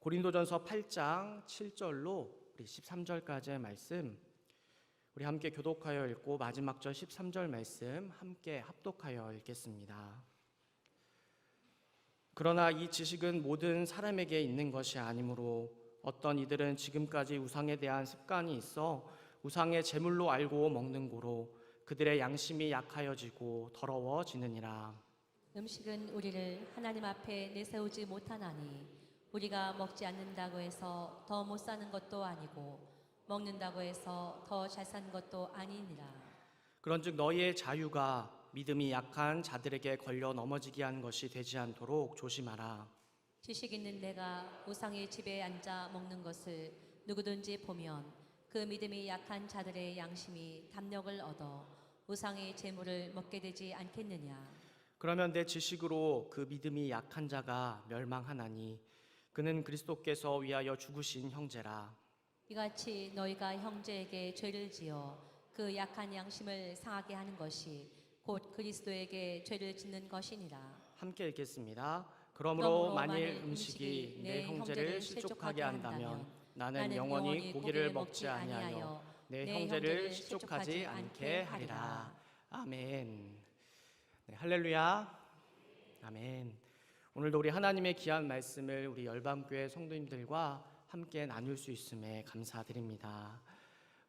고린도전서 8장 7절로 우리 13절까지의 말씀 우리 함께 교독하여 읽고 마지막 절 13절 말씀 함께 합독하여 읽겠습니다. 그러나 이 지식은 모든 사람에게 있는 것이 아니므로 어떤 이들은 지금까지 우상에 대한 습관이 있어 우상의 제물로 알고 먹는 고로 그들의 양심이 약하여지고 더러워지느니라. 음식은 우리를 하나님 앞에 내세우지 못하나니 우리가 먹지 않는다고 해서 더 못 사는 것도 아니고 먹는다고 해서 더 잘 사는 것도 아니니라. 그런즉 너희의 자유가 믿음이 약한 자들에게 걸려 넘어지게 한 것이 되지 않도록 조심하라. 지식 있는 내가 우상의 집에 앉아 먹는 것을 누구든지 보면 그 믿음이 약한 자들의 양심이 담력을 얻어 우상의 제물을 먹게 되지 않겠느냐. 그러면 내 지식으로 그 믿음이 약한 자가 멸망하나니 그는 그리스도께서 위하여 죽으신 형제라. 이같이 너희가 형제에게 죄를 지어 그 약한 양심을 상하게 하는 것이 곧 그리스도에게 죄를 짓는 것이니라. 함께 읽겠습니다. 그러므로 만일 음식이 내 형제를 실족하게 한다면 나는 영원히 고기를 먹지 아니하여 내 형제를 실족하지 않게 하리라. 아멘. 네, 할렐루야. 아멘. 오늘도 우리 하나님의 귀한 말씀을 우리 열방교회 성도님들과 함께 나눌 수 있음에 감사드립니다.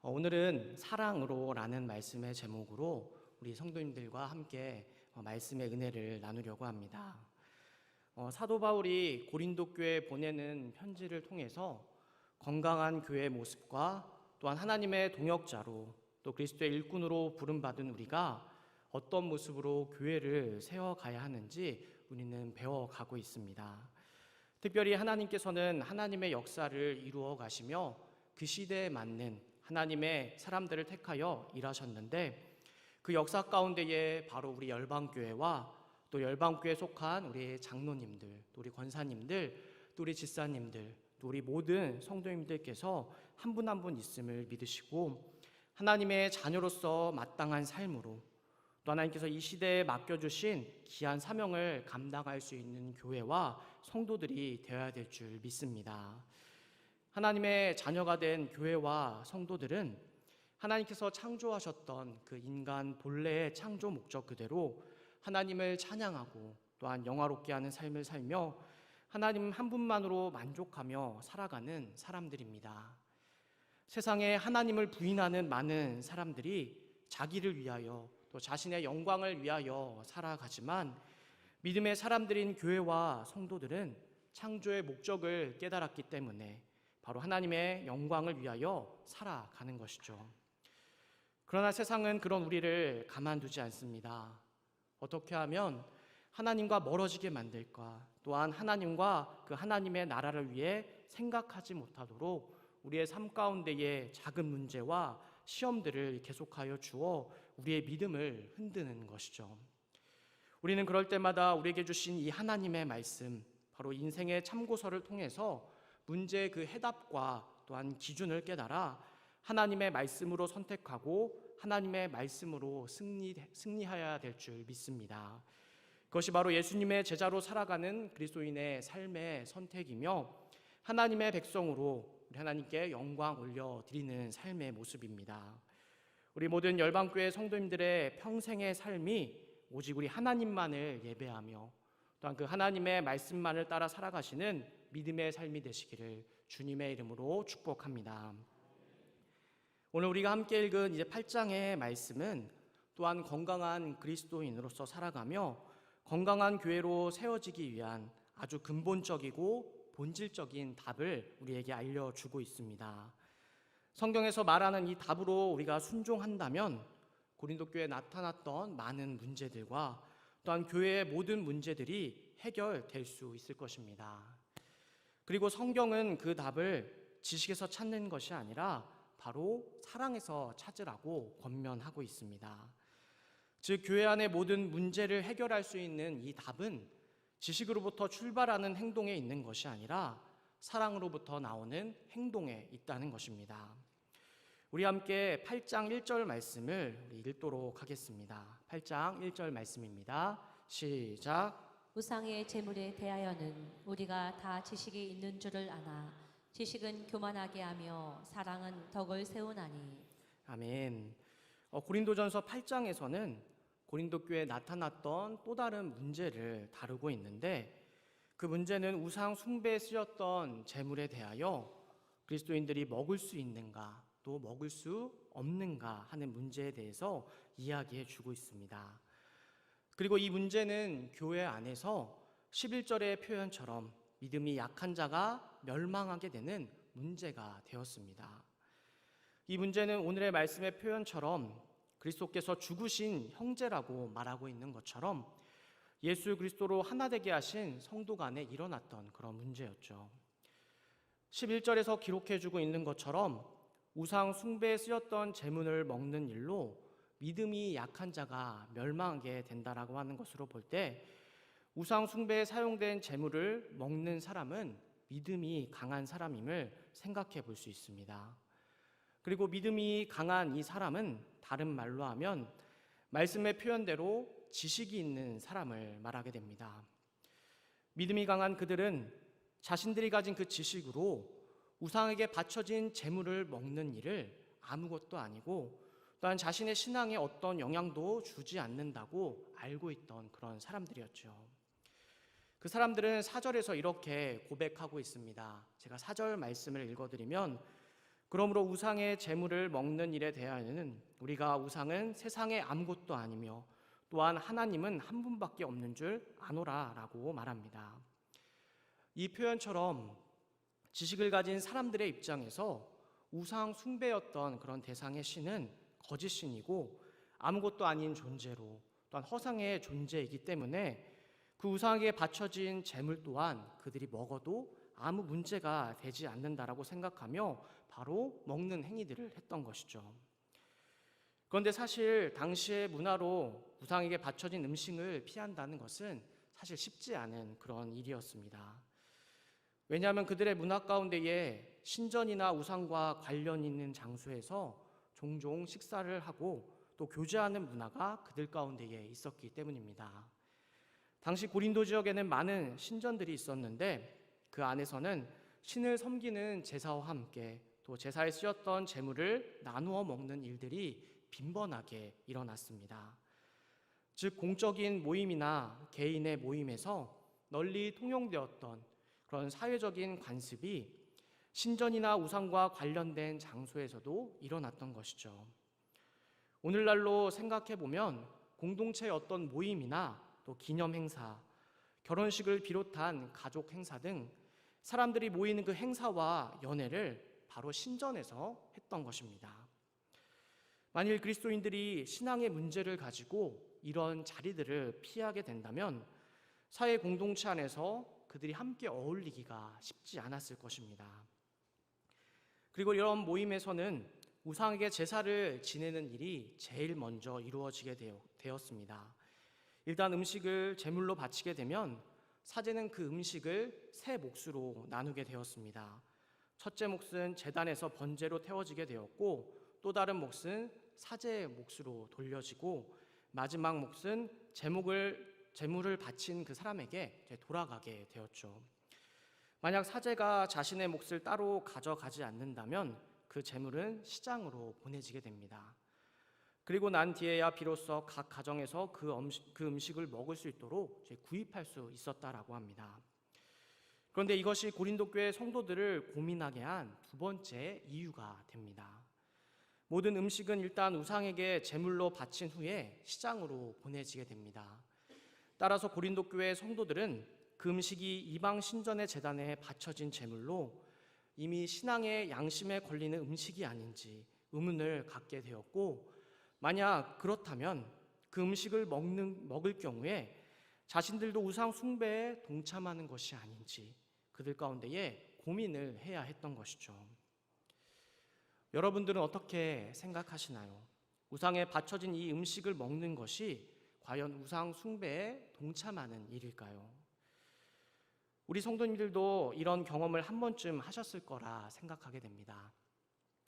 오늘은 사랑으로라는 말씀의 제목으로 우리 성도님들과 함께 말씀의 은혜를 나누려고 합니다. 사도 바울이 고린도 교회에 보내는 편지를 통해서 건강한 교회의 모습과 또한 하나님의 동역자로 또 그리스도의 일꾼으로 부름받은 우리가 어떤 모습으로 교회를 세워가야 하는지 우리는 배워가고 있습니다. 특별히 하나님께서는 하나님의 역사를 이루어 가시며 그 시대에 맞는 하나님의 사람들을 택하여 일하셨는데 그 역사 가운데에 바로 우리 열방교회와 또 열방교회에 속한 우리 장로님들, 또 우리 권사님들, 또 우리 집사님들, 또 우리 모든 성도님들께서 한 분 한 분 있음을 믿으시고 하나님의 자녀로서 마땅한 삶으로 또 하나님께서 이 시대에 맡겨주신 귀한 사명을 감당할 수 있는 교회와 성도들이 되어야 될 줄 믿습니다. 하나님의 자녀가 된 교회와 성도들은 하나님께서 창조하셨던 그 인간 본래의 창조 목적 그대로 하나님을 찬양하고 또한 영화롭게 하는 삶을 살며 하나님 한 분만으로 만족하며 살아가는 사람들입니다. 세상에 하나님을 부인하는 많은 사람들이 자기를 위하여 또 자신의 영광을 위하여 살아가지만 믿음의 사람들인 교회와 성도들은 창조의 목적을 깨달았기 때문에 바로 하나님의 영광을 위하여 살아가는 것이죠. 그러나 세상은 그런 우리를 가만두지 않습니다. 어떻게 하면 하나님과 멀어지게 만들까? 또한 하나님과 그 하나님의 나라를 위해 생각하지 못하도록 우리의 삶 가운데의 작은 문제와 시험들을 계속하여 주어 우리의 믿음을 흔드는 것이죠. 우리는 그럴 때마다 우리에게 주신 이 하나님의 말씀, 바로 인생의 참고서를 통해서 문제의 그 해답과 또한 기준을 깨달아 하나님의 말씀으로 선택하고 하나님의 말씀으로 승리해야 될 줄 믿습니다. 그것이 바로 예수님의 제자로 살아가는 그리스도인의 삶의 선택이며 하나님의 백성으로 우리 하나님께 영광 올려드리는 삶의 모습입니다. 우리 모든 열방교회 성도님들의 평생의 삶이 오직 우리 하나님만을 예배하며 또한 그 하나님의 말씀만을 따라 살아가시는 믿음의 삶이 되시기를 주님의 이름으로 축복합니다. 오늘 우리가 함께 읽은 이제 8장의 말씀은 또한 건강한 그리스도인으로서 살아가며 건강한 교회로 세워지기 위한 아주 근본적이고 본질적인 답을 우리에게 알려주고 있습니다. 성경에서 말하는 이 답으로 우리가 순종한다면 고린도 교회에 나타났던 많은 문제들과 또한 교회의 모든 문제들이 해결될 수 있을 것입니다. 그리고 성경은 그 답을 지식에서 찾는 것이 아니라 바로 사랑에서 찾으라고 권면하고 있습니다. 즉 교회 안의 모든 문제를 해결할 수 있는 이 답은 지식으로부터 출발하는 행동에 있는 것이 아니라 사랑으로부터 나오는 행동에 있다는 것입니다. 우리 함께 8장 1절 말씀을 읽도록 하겠습니다. 8장 1절 말씀입니다. 시작. 우상의 제물에 대하여는 우리가 다 지식이 있는 줄을 아나 지식은 교만하게 하며 사랑은 덕을 세우나니. 아멘. 고린도전서 8장에서는 고린도 교회에 나타났던 또 다른 문제를 다루고 있는데, 그 문제는 우상 숭배에 쓰였던 제물에 대하여 그리스도인들이 먹을 수 있는가 또 먹을 수 없는가 하는 문제에 대해서 이야기해 주고 있습니다. 그리고 이 문제는 교회 안에서 11절의 표현처럼 믿음이 약한 자가 멸망하게 되는 문제가 되었습니다. 이 문제는 오늘의 말씀의 표현처럼 그리스도께서 죽으신 형제라고 말하고 있는 것처럼 예수 그리스도로 하나 되게 하신 성도 간에 일어났던 그런 문제였죠. 11절에서 기록해주고 있는 것처럼 우상 숭배에 쓰였던 제물을 먹는 일로 믿음이 약한 자가 멸망하게 된다라고 하는 것으로 볼 때, 우상 숭배에 사용된 제물을 먹는 사람은 믿음이 강한 사람임을 생각해 볼 수 있습니다. 그리고 믿음이 강한 이 사람은 다른 말로 하면 말씀의 표현대로 지식이 있는 사람을 말하게 됩니다. 믿음이 강한 그들은 자신들이 가진 그 지식으로 우상에게 바쳐진 제물을 먹는 일을 아무것도 아니고 또한 자신의 신앙에 어떤 영향도 주지 않는다고 알고 있던 그런 사람들이었죠. 그 사람들은 4절에서 이렇게 고백하고 있습니다. 제가 4절 말씀을 읽어드리면, 그러므로 우상의 제물을 먹는 일에 대하여는 우리가 우상은 세상에 아무것도 아니며 또한 하나님은 한 분밖에 없는 줄 아노라 라고 말합니다. 이 표현처럼 지식을 가진 사람들의 입장에서 우상 숭배였던 그런 대상의 신은 거짓신이고 아무것도 아닌 존재로 또한 허상의 존재이기 때문에 그 우상에게 바쳐진 제물 또한 그들이 먹어도 아무 문제가 되지 않는다라고 생각하며 바로 먹는 행위들을 했던 것이죠. 그런데 사실 당시의 문화로 우상에게 바쳐진 음식을 피한다는 것은 사실 쉽지 않은 그런 일이었습니다. 왜냐하면 그들의 문화 가운데에 신전이나 우상과 관련 있는 장소에서 종종 식사를 하고 또 교제하는 문화가 그들 가운데에 있었기 때문입니다. 당시 고린도 지역에는 많은 신전들이 있었는데 그 안에서는 신을 섬기는 제사와 함께 또 제사에 쓰였던 제물을 나누어 먹는 일들이 빈번하게 일어났습니다. 즉 공적인 모임이나 개인의 모임에서 널리 통용되었던 그런 사회적인 관습이 신전이나 우상과 관련된 장소에서도 일어났던 것이죠. 오늘날로 생각해 보면 공동체의 어떤 모임이나 또 기념 행사, 결혼식을 비롯한 가족 행사 등 사람들이 모이는 그 행사와 연회를 바로 신전에서 했던 것입니다. 만일 그리스도인들이 신앙의 문제를 가지고 이런 자리들을 피하게 된다면 사회 공동체 안에서 그들이 함께 어울리기가 쉽지 않았을 것입니다. 그리고 이런 모임에서는 우상에게 제사를 지내는 일이 제일 먼저 이루어지게 되었습니다. 일단 음식을 제물로 바치게 되면 사제는 그 음식을 세 몫으로 나누게 되었습니다. 첫째 몫은 제단에서 번제로 태워지게 되었고 또 다른 몫은 사제의 몫으로 돌려지고 마지막 몫은 제물을 바친 그 사람에게 돌아가게 되었죠. 만약 사제가 자신의 몫을 따로 가져가지 않는다면 그 제물은 시장으로 보내지게 됩니다. 그리고 난 뒤에야 비로소 각 가정에서 그 음식을 먹을 수 있도록 구입할 수 있었다라고 합니다. 그런데 이것이 고린도 교회 성도들을 고민하게 한 두 번째 이유가 됩니다. 모든 음식은 일단 우상에게 제물로 바친 후에 시장으로 보내지게 됩니다. 따라서 고린도 교회 성도들은 그 음식이 이방 신전의 제단에 바쳐진 제물로 이미 신앙의 양심에 걸리는 음식이 아닌지 의문을 갖게 되었고, 만약 그렇다면 그 음식을 먹을 경우에 자신들도 우상 숭배에 동참하는 것이 아닌지 그들 가운데에 고민을 해야 했던 것이죠. 여러분들은 어떻게 생각하시나요? 우상에 바쳐진 이 음식을 먹는 것이 과연 우상 숭배에 동참하는 일일까요? 우리 성도님들도 이런 경험을 한 번쯤 하셨을 거라 생각하게 됩니다.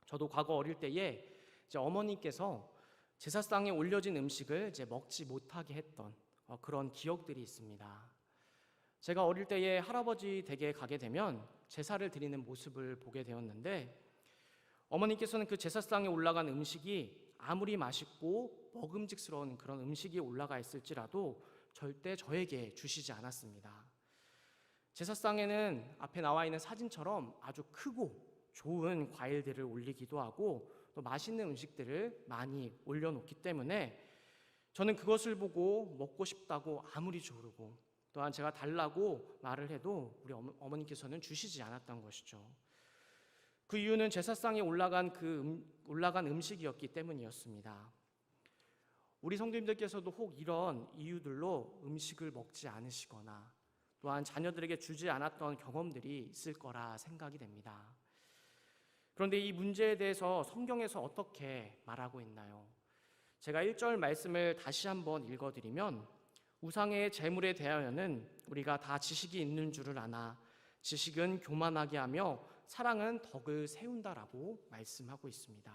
저도 과거 어릴 때에 어머니께서 제사상에 올려진 음식을 먹지 못하게 했던 그런 기억들이 있습니다. 제가 어릴 때에 할아버지 댁에 가게 되면 제사를 드리는 모습을 보게 되었는데 어머니께서는 그 제사상에 올라간 음식이 아무리 맛있고 먹음직스러운 그런 음식이 올라가 있을지라도 절대 저에게 주시지 않았습니다. 제사상에는 앞에 나와 있는 사진처럼 아주 크고 좋은 과일들을 올리기도 하고 또 맛있는 음식들을 많이 올려놓기 때문에 저는 그것을 보고 먹고 싶다고 아무리 조르고 또한 제가 달라고 말을 해도 우리 어머니께서는 주시지 않았던 것이죠. 그 이유는 제사상에 올라간 음식이었기 때문이었습니다. 우리 성도님들께서도 혹 이런 이유들로 음식을 먹지 않으시거나 또한 자녀들에게 주지 않았던 경험들이 있을 거라 생각이 됩니다. 그런데 이 문제에 대해서 성경에서 어떻게 말하고 있나요? 제가 1절 말씀을 다시 한번 읽어드리면 우상의 제물에 대하여는 우리가 다 지식이 있는 줄을 아나 지식은 교만하게 하며 사랑은 덕을 세운다라고 말씀하고 있습니다.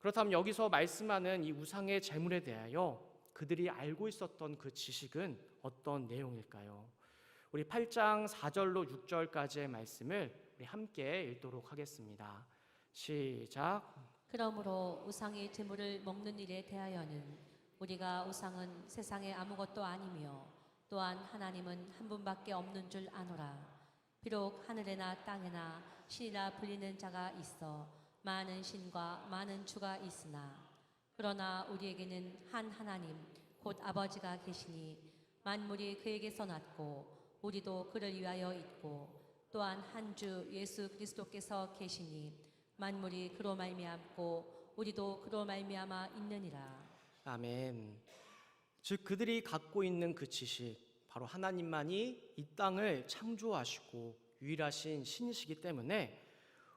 그렇다면 여기서 말씀하는 이 우상의 제물에 대하여 그들이 알고 있었던 그 지식은 어떤 내용일까요? 우리 8장 4절로 6절까지의 말씀을 우리 함께 읽도록 하겠습니다. 시작. 그러므로 우상의 제물을 먹는 일에 대하여는 우리가 우상은 세상에 아무것도 아니며 또한 하나님은 한 분밖에 없는 줄 아노라. 비록 하늘에나 땅에나 신이라 불리는 자가 있어 많은 신과 많은 주가 있으나 그러나 우리에게는 한 하나님 곧 아버지가 계시니 만물이 그에게서 났고 우리도 그를 위하여 있고 또한 한 주 예수 그리스도께서 계시니 만물이 그로 말미암고 우리도 그로 말미암아 있느니라. 아멘. 즉 그들이 갖고 있는 그 지식, 바로 하나님만이 이 땅을 창조하시고 유일하신 신이시기 때문에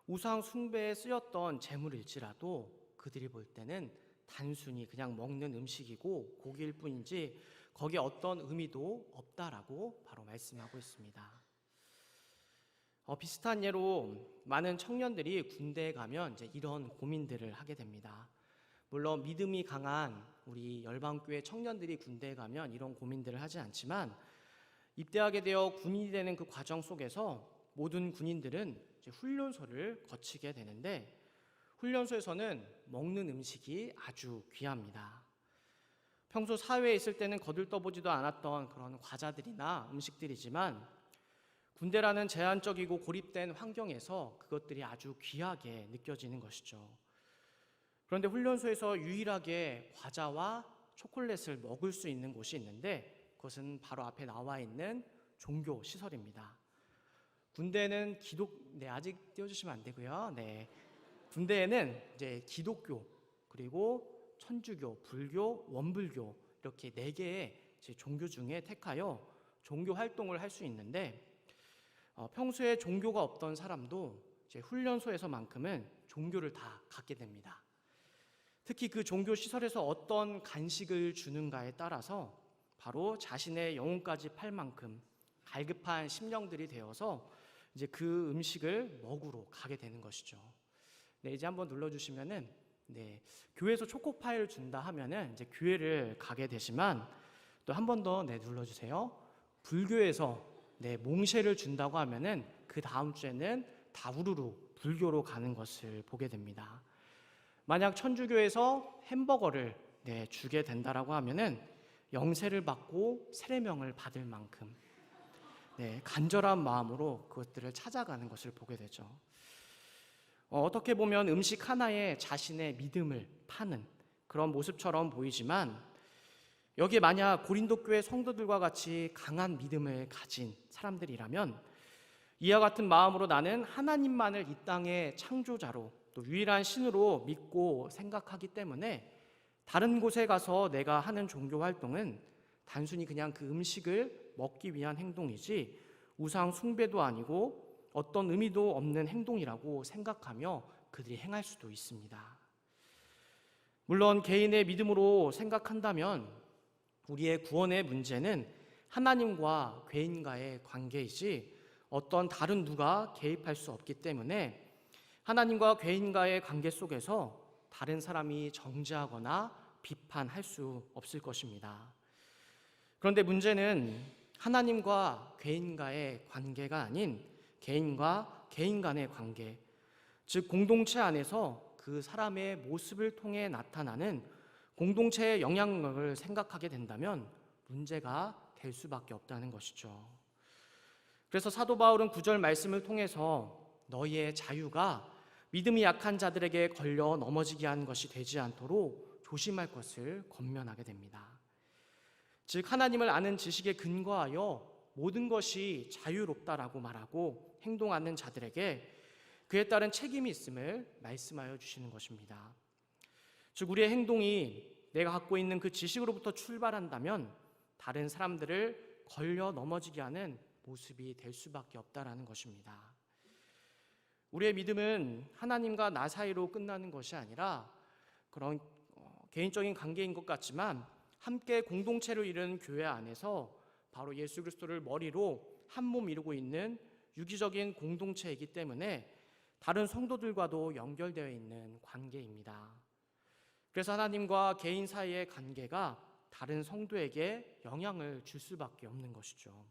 우상 숭배에 쓰였던 제물일지라도 그들이 볼 때는 단순히 그냥 먹는 음식이고 고기일 뿐이지 거기에 어떤 의미도 없다라고 바로 말씀하고 있습니다. 비슷한 예로 많은 청년들이 군대에 가면 이제 이런 고민들을 하게 됩니다. 물론 믿음이 강한 우리 열방교회 청년들이 군대에 가면 이런 고민들을 하지 않지만 입대하게 되어 군인이 되는 그 과정 속에서 모든 군인들은 이제 훈련소를 거치게 되는데 훈련소에서는 먹는 음식이 아주 귀합니다. 평소 사회에 있을 때는 거들떠보지도 않았던 그런 과자들이나 음식들이지만 군대라는 제한적이고 고립된 환경에서 그것들이 아주 귀하게 느껴지는 것이죠. 그런데 훈련소에서 유일하게 과자와 초콜릿을 먹을 수 있는 곳이 있는데 그것은 바로 앞에 나와 있는 종교 시설입니다. 군대는 아직 띄워주시면 안 되고요. 군대에는 이제 기독교 그리고 천주교, 불교, 원불교 이렇게 4개의 종교 중에 택하여 종교 활동을 할 수 있는데 평소에 종교가 없던 사람도 이제 훈련소에서만큼은 종교를 다 갖게 됩니다. 특히 그 종교 시설에서 어떤 간식을 주는가에 따라서 바로 자신의 영혼까지 팔 만큼 갈급한 심령들이 되어서 이제 그 음식을 먹으러 가게 되는 것이죠. 이제 한번 눌러주시면은 교회에서 초코파이를 준다 하면은 이제 교회를 가게 되지만 또 한 번 더 눌러주세요. 불교에서 몽쉐를 준다고 하면은 그 다음 주에는 다우르루 불교로 가는 것을 보게 됩니다. 만약 천주교에서 햄버거를 주게 된다라고 하면은 영세를 받고 세례명을 받을 만큼 간절한 마음으로 그것들을 찾아가는 것을 보게 되죠. 어떻게 보면 음식 하나에 자신의 믿음을 파는 그런 모습처럼 보이지만 여기에 만약 고린도 교회 성도들과 같이 강한 믿음을 가진 사람들이라면 이와 같은 마음으로 나는 하나님만을 이 땅의 창조자로 또 유일한 신으로 믿고 생각하기 때문에 다른 곳에 가서 내가 하는 종교 활동은 단순히 그냥 그 음식을 먹기 위한 행동이지 우상 숭배도 아니고 어떤 의미도 없는 행동이라고 생각하며 그들이 행할 수도 있습니다. 물론 개인의 믿음으로 생각한다면 우리의 구원의 문제는 하나님과 죄인과의 관계이지 어떤 다른 누가 개입할 수 없기 때문에 하나님과 죄인과의 관계 속에서 다른 사람이 정죄하거나 비판할 수 없을 것입니다. 그런데 문제는 하나님과 개인과의 관계가 아닌 개인과 개인 간의 관계, 즉 공동체 안에서 그 사람의 모습을 통해 나타나는 공동체의 영향력을 생각하게 된다면 문제가 될 수밖에 없다는 것이죠. 그래서 사도 바울은 9절 말씀을 통해서 너희의 자유가 믿음이 약한 자들에게 걸려 넘어지게 하는 것이 되지 않도록 조심할 것을 권면하게 됩니다. 즉 하나님을 아는 지식에 근거하여 모든 것이 자유롭다라고 말하고 행동하는 자들에게 그에 따른 책임이 있음을 말씀하여 주시는 것입니다. 즉 우리의 행동이 내가 갖고 있는 그 지식으로부터 출발한다면 다른 사람들을 걸려 넘어지게 하는 모습이 될 수밖에 없다라는 것입니다. 우리의 믿음은 하나님과 나 사이로 끝나는 것이 아니라 그런 개인적인 관계인 것 같지만 함께 공동체를 이루는 교회 안에서 바로 예수 그리스도를 머리로 한 몸 이루고 있는 유기적인 공동체이기 때문에 다른 성도들과도 연결되어 있는 관계입니다. 그래서 하나님과 개인 사이의 관계가 다른 성도에게 영향을 줄 수밖에 없는 것이죠.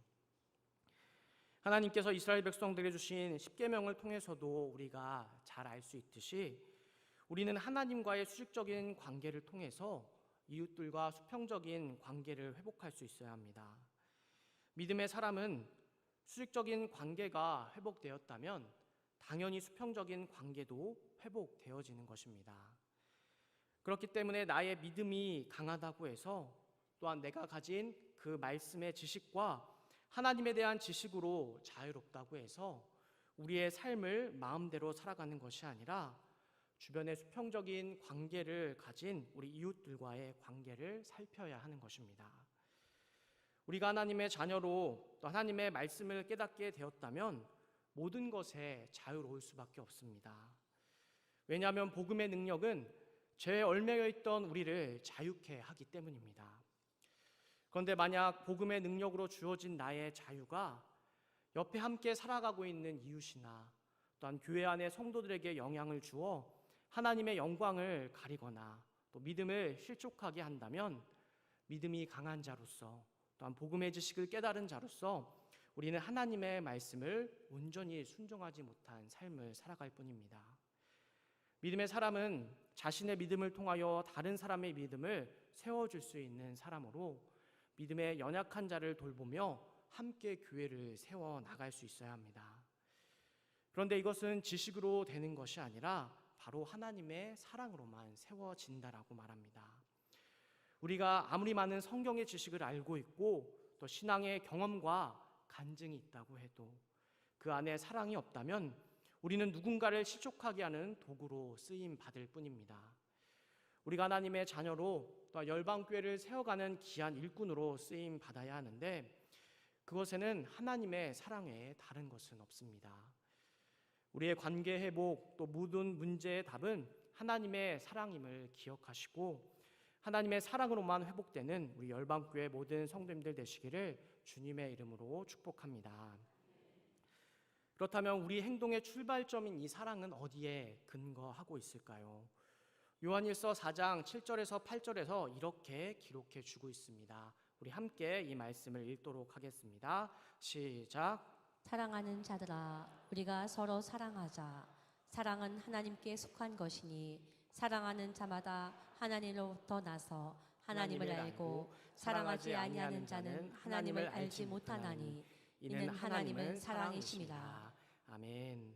하나님께서 이스라엘 백성들에게 주신 십계명을 통해서도 우리가 잘 알 수 있듯이 우리는 하나님과의 수직적인 관계를 통해서 이웃들과 수평적인 관계를 회복할 수 있어야 합니다. 믿음의 사람은 수직적인 관계가 회복되었다면 당연히 수평적인 관계도 회복되어지는 것입니다. 그렇기 때문에 나의 믿음이 강하다고 해서 또한 내가 가진 그 말씀의 지식과 하나님에 대한 지식으로 자유롭다고 해서 우리의 삶을 마음대로 살아가는 것이 아니라 주변의 수평적인 관계를 가진 우리 이웃들과의 관계를 살펴야 하는 것입니다. 우리가 하나님의 자녀로 또 하나님의 말씀을 깨닫게 되었다면 모든 것에 자유로울 수밖에 없습니다. 왜냐하면 복음의 능력은 죄에 얽매여 있던 우리를 자유케 하기 때문입니다. 그런데 만약 복음의 능력으로 주어진 나의 자유가 옆에 함께 살아가고 있는 이웃이나 또한 교회 안의 성도들에게 영향을 주어 하나님의 영광을 가리거나 또 믿음을 실족하게 한다면 믿음이 강한 자로서 또한 복음의 지식을 깨달은 자로서 우리는 하나님의 말씀을 온전히 순종하지 못한 삶을 살아갈 뿐입니다. 믿음의 사람은 자신의 믿음을 통하여 다른 사람의 믿음을 세워줄 수 있는 사람으로 믿음의 연약한 자를 돌보며 함께 교회를 세워나갈 수 있어야 합니다. 그런데 이것은 지식으로 되는 것이 아니라 바로 하나님의 사랑으로만 세워진다라고 말합니다. 우리가 아무리 많은 성경의 지식을 알고 있고 또 신앙의 경험과 간증이 있다고 해도 그 안에 사랑이 없다면 우리는 누군가를 실족하게 하는 도구로 쓰임 받을 뿐입니다. 우리가 하나님의 자녀로 또 열방교회를 세워가는 귀한 일꾼으로 쓰임 받아야 하는데 그것에는 하나님의 사랑에 다른 것은 없습니다. 우리의 관계 회복 또 모든 문제의 답은 하나님의 사랑임을 기억하시고 하나님의 사랑으로만 회복되는 우리 열방교회 모든 성도님들 되시기를 주님의 이름으로 축복합니다. 그렇다면 우리 행동의 출발점인 이 사랑은 어디에 근거하고 있을까요? 요한일서 4장 7절에서 8절에서 이렇게 기록해 주고 있습니다. 우리 함께 이 말씀을 읽도록 하겠습니다. 시작. 사랑하는 자들아, 우리가 서로 사랑하자. 사랑은 하나님께 속한 것이니 사랑하는 자마다 하나님으로부터 나서 하나님을 알고 사랑하지 아니하는 자는 하나님을 알지 못하나니 이는 하나님은 사랑이심이라. 아멘.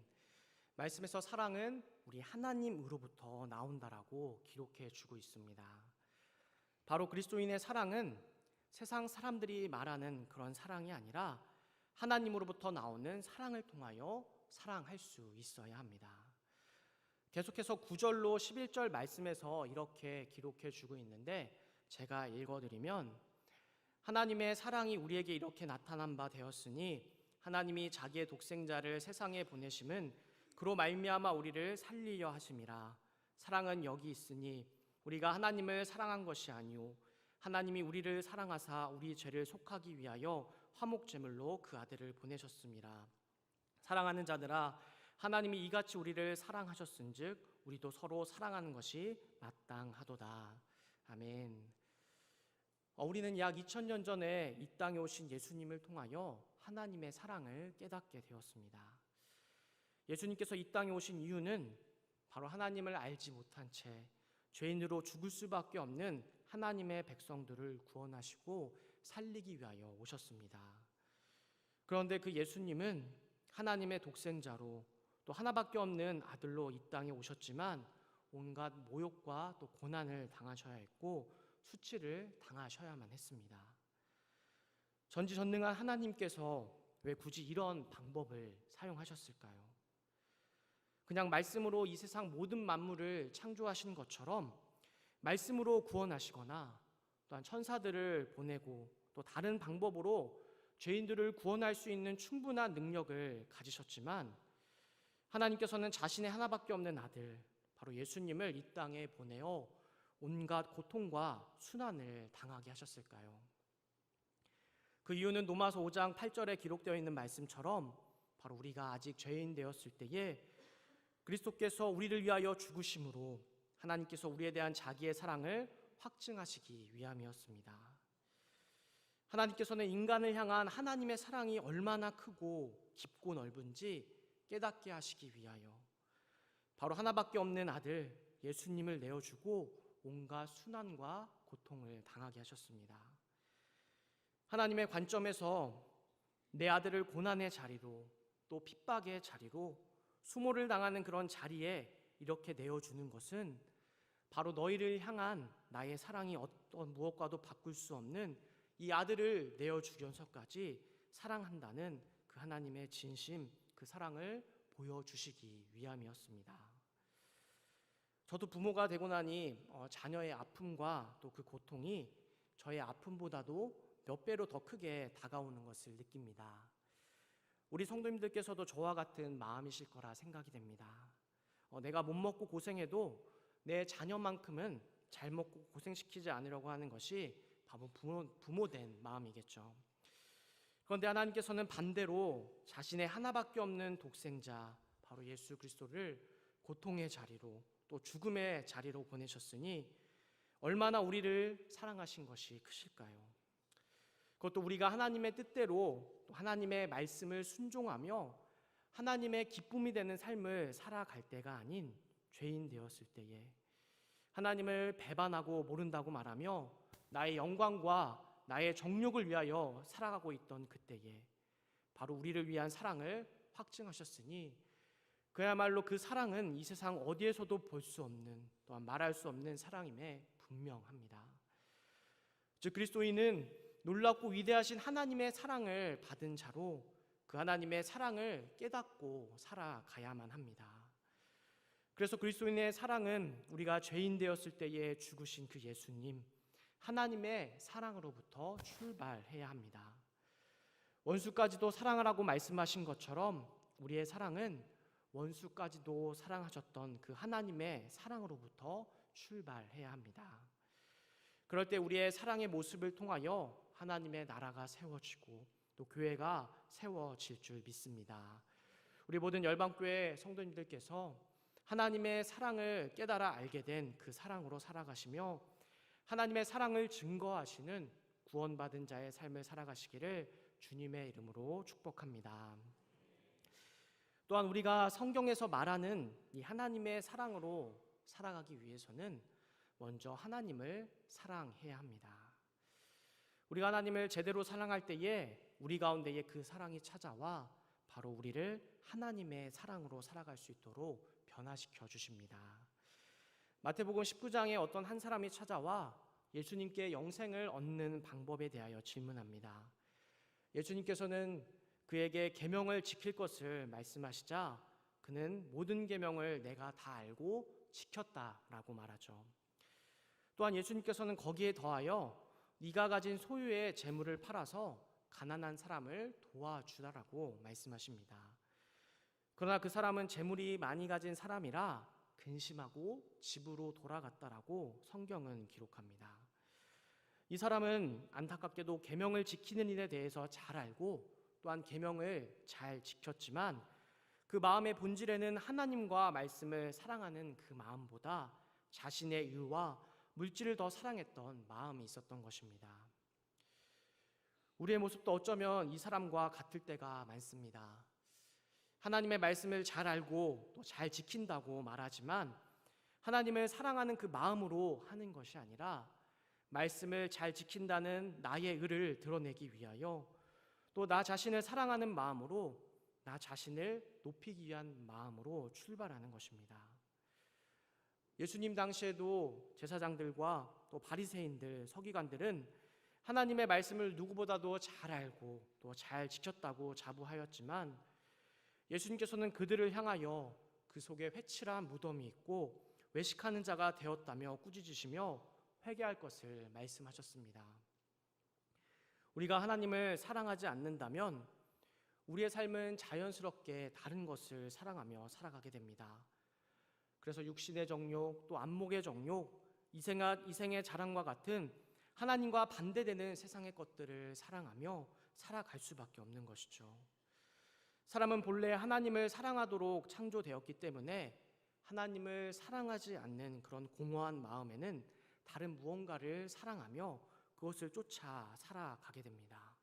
말씀에서 사랑은 우리 하나님으로부터 나온다라고 기록해 주고 있습니다. 바로 그리스도인의 사랑은 세상 사람들이 말하는 그런 사랑이 아니라 하나님으로부터 나오는 사랑을 통하여 사랑할 수 있어야 합니다. 계속해서 9절로 11절 말씀에서 이렇게 기록해 주고 있는데 제가 읽어드리면 하나님의 사랑이 우리에게 이렇게 나타난 바 되었으니 하나님이 자기의 독생자를 세상에 보내심은 그로 말미암아 우리를 살리려 하심이라. 사랑은 여기 있으니 우리가 하나님을 사랑한 것이 아니오 하나님이 우리를 사랑하사 우리 죄를 속하기 위하여 화목제물로 그 아들을 보내셨습니다. 사랑하는 자들아, 하나님이 이같이 우리를 사랑하셨은즉 우리도 서로 사랑하는 것이 마땅하도다. 아멘. 우리는 약 2000년 전에 이 땅에 오신 예수님을 통하여 하나님의 사랑을 깨닫게 되었습니다. 예수님께서 이 땅에 오신 이유는 바로 하나님을 알지 못한 채 죄인으로 죽을 수밖에 없는 하나님의 백성들을 구원하시고 살리기 위하여 오셨습니다. 그런데 그 예수님은 하나님의 독생자로 또 하나밖에 없는 아들로 이 땅에 오셨지만 온갖 모욕과 또 고난을 당하셔야 했고 수치를 당하셔야만 했습니다. 전지전능한 하나님께서 왜 굳이 이런 방법을 사용하셨을까요? 그냥 말씀으로 이 세상 모든 만물을 창조하신 것처럼 말씀으로 구원하시거나 또한 천사들을 보내고 또 다른 방법으로 죄인들을 구원할 수 있는 충분한 능력을 가지셨지만 하나님께서는 자신의 하나밖에 없는 아들 바로 예수님을 이 땅에 보내어 온갖 고통과 순환을 당하게 하셨을까요? 그 이유는 로마서 5장 8절에 기록되어 있는 말씀처럼 바로 우리가 아직 죄인 되었을 때에 그리스도께서 우리를 위하여 죽으심으로 하나님께서 우리에 대한 자기의 사랑을 확증하시기 위함이었습니다. 하나님께서는 인간을 향한 하나님의 사랑이 얼마나 크고 깊고 넓은지 깨닫게 하시기 위하여 바로 하나밖에 없는 아들 예수님을 내어주고 온갖 순환과 고통을 당하게 하셨습니다. 하나님의 관점에서 내 아들을 고난의 자리로 또 핍박의 자리로 수모를 당하는 그런 자리에 이렇게 내어주는 것은 바로 너희를 향한 나의 사랑이 어떤 무엇과도 바꿀 수 없는 이 아들을 내어주면서까지 사랑한다는 그 하나님의 진심, 그 사랑을 보여주시기 위함이었습니다. 저도 부모가 되고 나니 자녀의 아픔과 또 그 고통이 저의 아픔보다도 몇 배로 더 크게 다가오는 것을 느낍니다. 우리 성도님들께서도 저와 같은 마음이실 거라 생각이 됩니다. 내가 못 먹고 고생해도 내 자녀만큼은 잘 먹고 고생시키지 않으려고 하는 것이 바로 부모된 마음이겠죠. 그런데 하나님께서는 반대로 자신의 하나밖에 없는 독생자 바로 예수 그리스도를 고통의 자리로 또 죽음의 자리로 보내셨으니 얼마나 우리를 사랑하신 것이 크실까요? 그것도 우리가 하나님의 뜻대로 또 하나님의 말씀을 순종하며 하나님의 기쁨이 되는 삶을 살아갈 때가 아닌 죄인 되었을 때에 하나님을 배반하고 모른다고 말하며 나의 영광과 나의 정욕을 위하여 살아가고 있던 그때에 바로 우리를 위한 사랑을 확증하셨으니 그야말로 그 사랑은 이 세상 어디에서도 볼 수 없는 또한 말할 수 없는 사랑임에 분명합니다. 즉 그리스도인은 놀랍고 위대하신 하나님의 사랑을 받은 자로 그 하나님의 사랑을 깨닫고 살아가야만 합니다. 그래서 그리스도인의 사랑은 우리가 죄인 되었을 때에 죽으신 그 예수님 하나님의 사랑으로부터 출발해야 합니다. 원수까지도 사랑하라고 말씀하신 것처럼 우리의 사랑은 원수까지도 사랑하셨던 그 하나님의 사랑으로부터 출발해야 합니다. 그럴 때 우리의 사랑의 모습을 통하여 하나님의 나라가 세워지고 또 교회가 세워질 줄 믿습니다. 우리 모든 열방교회 성도님들께서 하나님의 사랑을 깨달아 알게 된 그 사랑으로 살아가시며 하나님의 사랑을 증거하시는 구원받은 자의 삶을 살아가시기를 주님의 이름으로 축복합니다. 또한 우리가 성경에서 말하는 이 하나님의 사랑으로 살아가기 위해서는 먼저 하나님을 사랑해야 합니다. 우리가 하나님을 제대로 사랑할 때에 우리 가운데에 그 사랑이 찾아와 바로 우리를 하나님의 사랑으로 살아갈 수 있도록 변화시켜 주십니다. 마태복음 19장에 어떤 한 사람이 찾아와 예수님께 영생을 얻는 방법에 대하여 질문합니다. 예수님께서는 그에게 계명을 지킬 것을 말씀하시자 그는 모든 계명을 내가 다 알고 지켰다라고 말하죠. 또한 예수님께서는 거기에 더하여 네가 가진 소유의 재물을 팔아서 가난한 사람을 도와주라고 말씀하십니다. 그러나 그 사람은 재물이 많이 가진 사람이라 근심하고 집으로 돌아갔다라고 성경은 기록합니다. 이 사람은 안타깝게도 계명을 지키는 일에 대해서 잘 알고 또한 계명을 잘 지켰지만 그 마음의 본질에는 하나님과 말씀을 사랑하는 그 마음보다 자신의 유와 물질을 더 사랑했던 마음이 있었던 것입니다. 우리의 모습도 어쩌면 이 사람과 같을 때가 많습니다. 하나님의 말씀을 잘 알고 또 잘 지킨다고 말하지만 하나님을 사랑하는 그 마음으로 하는 것이 아니라 말씀을 잘 지킨다는 나의 의를 드러내기 위하여 또 나 자신을 사랑하는 마음으로 나 자신을 높이기 위한 마음으로 출발하는 것입니다. 예수님 당시에도 제사장들과 또 바리새인들, 서기관들은 하나님의 말씀을 누구보다도 잘 알고 또 잘 지켰다고 자부하였지만 예수님께서는 그들을 향하여 그 속에 회칠한 무덤이 있고 외식하는 자가 되었다며 꾸짖으시며 회개할 것을 말씀하셨습니다. 우리가 하나님을 사랑하지 않는다면 우리의 삶은 자연스럽게 다른 것을 사랑하며 살아가게 됩니다. 그래서 육신의 정욕, 또 안목의 정욕, 이생의 자랑과 같은 하나님과 반대되는 세상의 것들을 사랑하며 살아갈 수밖에 없는 것이죠. 사람은 본래 하나님을 사랑하도록 창조되었기 때문에 하나님을 사랑하지 않는 그런 공허한 마음에는 다른 무언가를 사랑하며 그것을 쫓아 살아가게 됩니다.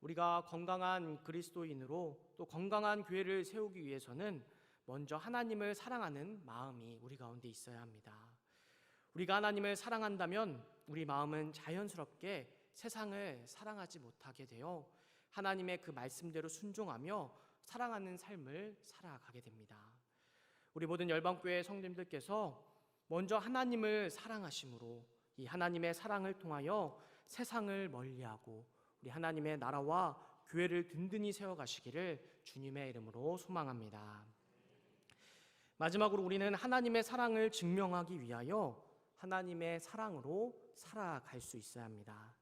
우리가 건강한 그리스도인으로 또 건강한 교회를 세우기 위해서는 먼저 하나님을 사랑하는 마음이 우리 가운데 있어야 합니다. 우리가 하나님을 사랑한다면 우리 마음은 자연스럽게 세상을 사랑하지 못하게 되어 하나님의 그 말씀대로 순종하며 사랑하는 삶을 살아가게 됩니다. 우리 모든 열방교회 성도님들께서 먼저 하나님을 사랑하심으로 이 하나님의 사랑을 통하여 세상을 멀리하고 우리 하나님의 나라와 교회를 든든히 세워가시기를 주님의 이름으로 소망합니다. 마지막으로 우리는 하나님의 사랑을 증명하기 위하여 하나님의 사랑으로 살아갈 수 있어야 합니다.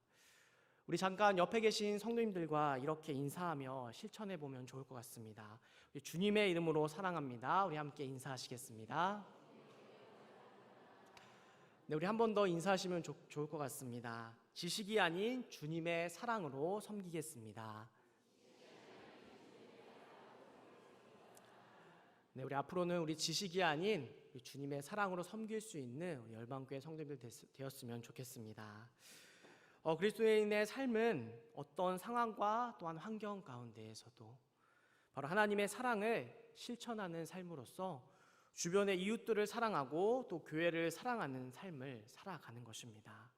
우리 잠깐 옆에 계신 성도님들과 이렇게 인사하며 실천해 보면 좋을 것 같습니다. 우리 주님의 이름으로 사랑합니다. 우리 함께 인사하시겠습니다. 네, 우리 한 번 더 인사하시면 좋을 것 같습니다. 지식이 아닌 주님의 사랑으로 섬기겠습니다. 네, 우리 앞으로는 우리 지식이 아닌 우리 주님의 사랑으로 섬길 수 있는 우리 열방교회 성도님들 되었으면 좋겠습니다. 그리스도인의 삶은 어떤 상황과 또한 환경 가운데에서도 바로 하나님의 사랑을 실천하는 삶으로서 주변의 이웃들을 사랑하고 또 교회를 사랑하는 삶을 살아가는 것입니다.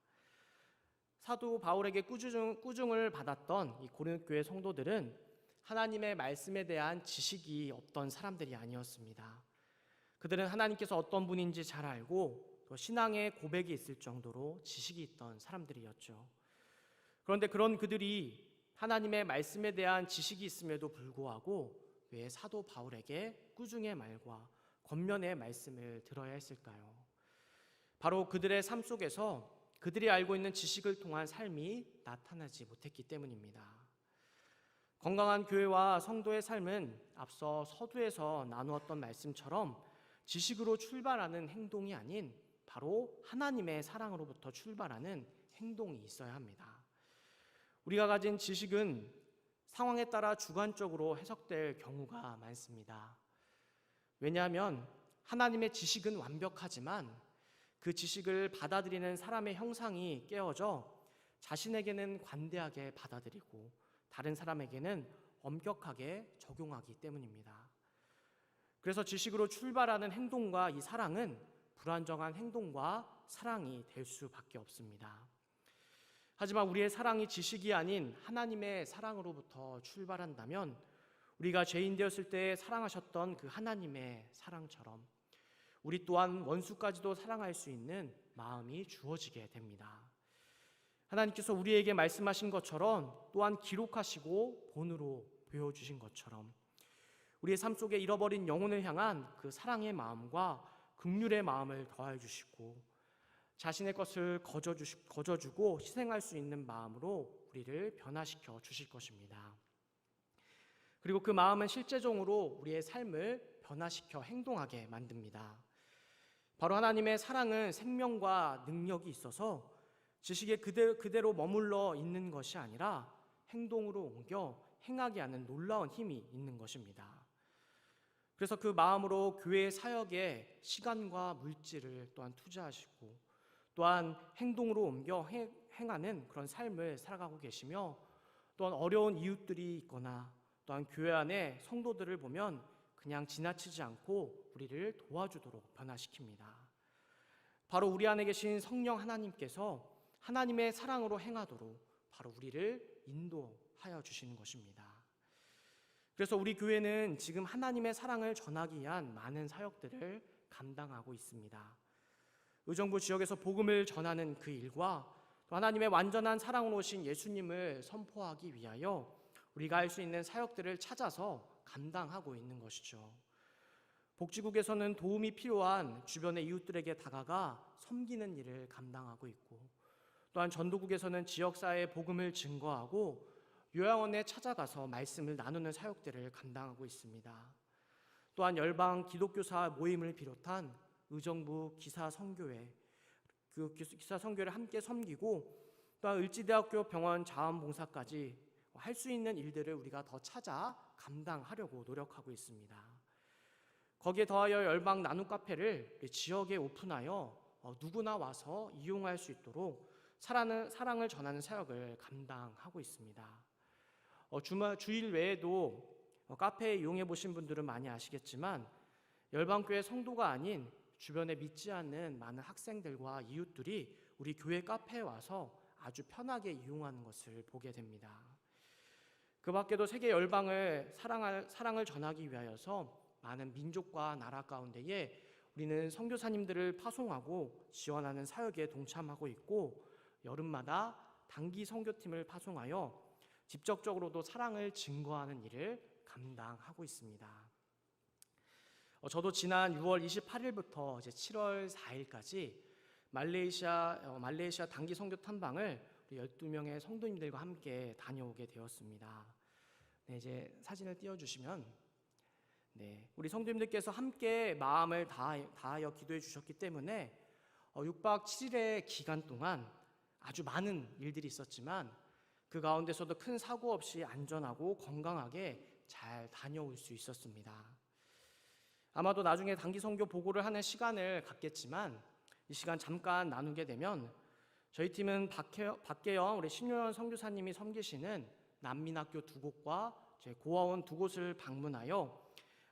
사도 바울에게 꾸중을 받았던 이 고린도 교회 성도들은 하나님의 말씀에 대한 지식이 없던 사람들이 아니었습니다. 그들은 하나님께서 어떤 분인지 잘 알고 또 신앙의 고백이 있을 정도로 지식이 있던 사람들이었죠. 그런데 그런 그들이 하나님의 말씀에 대한 지식이 있음에도 불구하고 왜 사도 바울에게 꾸중의 말과 권면의 말씀을 들어야 했을까요? 바로 그들의 삶 속에서 그들이 알고 있는 지식을 통한 삶이 나타나지 못했기 때문입니다. 건강한 교회와 성도의 삶은 앞서 서두에서 나누었던 말씀처럼 지식으로 출발하는 행동이 아닌 바로 하나님의 사랑으로부터 출발하는 행동이 있어야 합니다. 우리가 가진 지식은 상황에 따라 주관적으로 해석될 경우가 많습니다. 왜냐하면 하나님의 지식은 완벽하지만 그 지식을 받아들이는 사람의 형상이 깨어져 자신에게는 관대하게 받아들이고 다른 사람에게는 엄격하게 적용하기 때문입니다. 그래서 지식으로 출발하는 행동과 이 사랑은 불안정한 행동과 사랑이 될 수밖에 없습니다. 하지만 우리의 사랑이 지식이 아닌 하나님의 사랑으로부터 출발한다면 우리가 죄인 되었을 때 사랑하셨던 그 하나님의 사랑처럼 우리 또한 원수까지도 사랑할 수 있는 마음이 주어지게 됩니다. 하나님께서 우리에게 말씀하신 것처럼 또한 기록하시고 본으로 보여주신 것처럼 우리의 삶 속에 잃어버린 영혼을 향한 그 사랑의 마음과 긍휼의 마음을 더해 주시고 자신의 것을 거저주고 희생할 수 있는 마음으로 우리를 변화시켜 주실 것입니다. 그리고 그 마음은 실제적으로 우리의 삶을 변화시켜 행동하게 만듭니다. 바로 하나님의 사랑은 생명과 능력이 있어서 지식에 그대로 머물러 있는 것이 아니라 행동으로 옮겨 행하게 하는 놀라운 힘이 있는 것입니다. 그래서 그 마음으로 교회의 사역에 시간과 물질을 또한 투자하시고 또한 행동으로 옮겨 행하는 그런 삶을 살아가고 계시며, 또한 어려운 이웃들이 있거나 또한 교회 안에 성도들을 보면 그냥 지나치지 않고 우리를 도와주도록 변화시킵니다. 바로 우리 안에 계신 성령 하나님께서 하나님의 사랑으로 행하도록 바로 우리를 인도하여 주시는 것입니다. 그래서 우리 교회는 지금 하나님의 사랑을 전하기 위한 많은 사역들을 감당하고 있습니다. 의정부 지역에서 복음을 전하는 그 일과 또 하나님의 완전한 사랑으로 오신 예수님을 선포하기 위하여 우리가 할 수 있는 사역들을 찾아서 감당하고 있는 것이죠. 복지국에서는 도움이 필요한 주변의 이웃들에게 다가가 섬기는 일을 감당하고 있고, 또한 전도국에서는 지역사회에 복음을 증거하고 요양원에 찾아가서 말씀을 나누는 사역들을 감당하고 있습니다. 또한 열방 기독교사 모임을 비롯한 의정부 기사 선교회, 그 기사 선교를 함께 섬기고, 또한 을지대학교 병원 자원봉사까지 할 수 있는 일들을 우리가 더 찾아 감당하려고 노력하고 있습니다. 거기에 더하여 열방 나눔 카페를 지역에 오픈하여 누구나 와서 이용할 수 있도록 사랑을 전하는 사역을 감당하고 있습니다. 주일 외에도 카페 이용해 보신 분들은 많이 아시겠지만, 열방교회 성도가 아닌 주변에 믿지 않는 많은 학생들과 이웃들이 우리 교회 카페에 와서 아주 편하게 이용하는 것을 보게 됩니다. 그 밖에도 세계 열방을 사랑을 전하기 위하여서 많은 민족과 나라 가운데에 우리는 선교사님들을 파송하고 지원하는 사역에 동참하고 있고, 여름마다 단기 선교팀을 파송하여 직접적으로도 사랑을 증거하는 일을 감당하고 있습니다. 저도 지난 6월 28일부터 7월 4일까지 말레이시아 단기 선교 탐방을 12명의 성도님들과 함께 다녀오게 되었습니다. 네, 이제 사진을 띄워주시면, 우리 성도님들께서 함께 마음을 다하여 기도해 주셨기 때문에 6박 7일의 기간 동안 아주 많은 일들이 있었지만 그 가운데서도 큰 사고 없이 안전하고 건강하게 잘 다녀올 수 있었습니다. 아마도 나중에 단기 선교 보고를 하는 시간을 갖겠지만, 이 시간 잠깐 나누게 되면, 저희 팀은 박계영 우리 신효연 선교사님이 섬기시는 난민학교 2곳과 고아원 2곳을 방문하여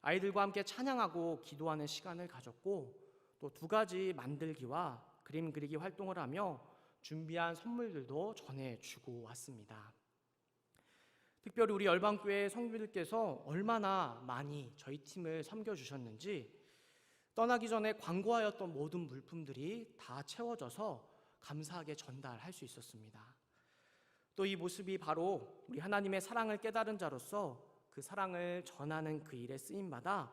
아이들과 함께 찬양하고 기도하는 시간을 가졌고, 또 2가지 만들기와 그림 그리기 활동을 하며 준비한 선물들도 전해주고 왔습니다. 특별히 우리 열방교회 성도들께서 얼마나 많이 저희 팀을 섬겨주셨는지, 떠나기 전에 광고하였던 모든 물품들이 다 채워져서 감사하게 전달할 수 있었습니다. 또 이 모습이 바로 우리 하나님의 사랑을 깨달은 자로서 그 사랑을 전하는 그 일에 쓰임받아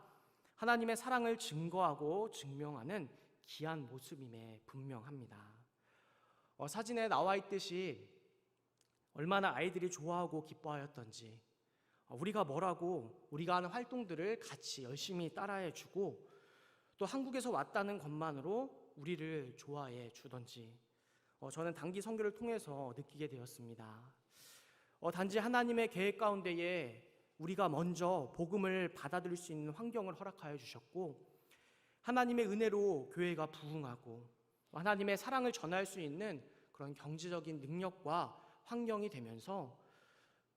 하나님의 사랑을 증거하고 증명하는 귀한 모습임에 분명합니다. 사진에 나와 있듯이 얼마나 아이들이 좋아하고 기뻐하였던지, 우리가 우리가 하는 활동들을 같이 열심히 따라해주고, 또 한국에서 왔다는 것만으로 우리를 좋아해 주던지 저는 단기 선교를 통해서 느끼게 되었습니다. 단지 하나님의 계획 가운데에 우리가 먼저 복음을 받아들일 수 있는 환경을 허락하여 주셨고, 하나님의 은혜로 교회가 부흥하고 하나님의 사랑을 전할 수 있는 그런 경제적인 능력과 환경이 되면서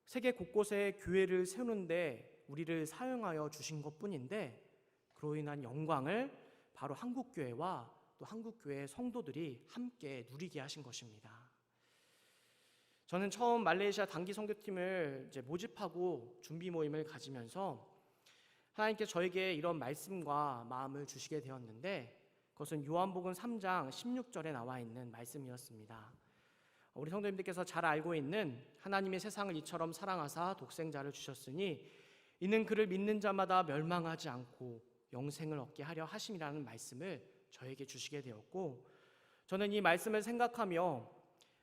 세계 곳곳에 교회를 세우는데 우리를 사용하여 주신 것뿐인데, 그로 인한 영광을 바로 한국교회와 또 한국교회 성도들이 함께 누리게 하신 것입니다. 저는 처음 말레이시아 단기 선교팀을 모집하고 준비 모임을 가지면서 하나님께 저에게 이런 말씀과 마음을 주시게 되었는데, 그것은 요한복음 3장 16절에 나와 있는 말씀이었습니다. 우리 성도님들께서 잘 알고 있는 하나님의 세상을 이처럼 사랑하사 독생자를 주셨으니 이는 그를 믿는 자마다 멸망하지 않고 영생을 얻게 하려 하심이라는 말씀을 저에게 주시게 되었고, 저는 이 말씀을 생각하며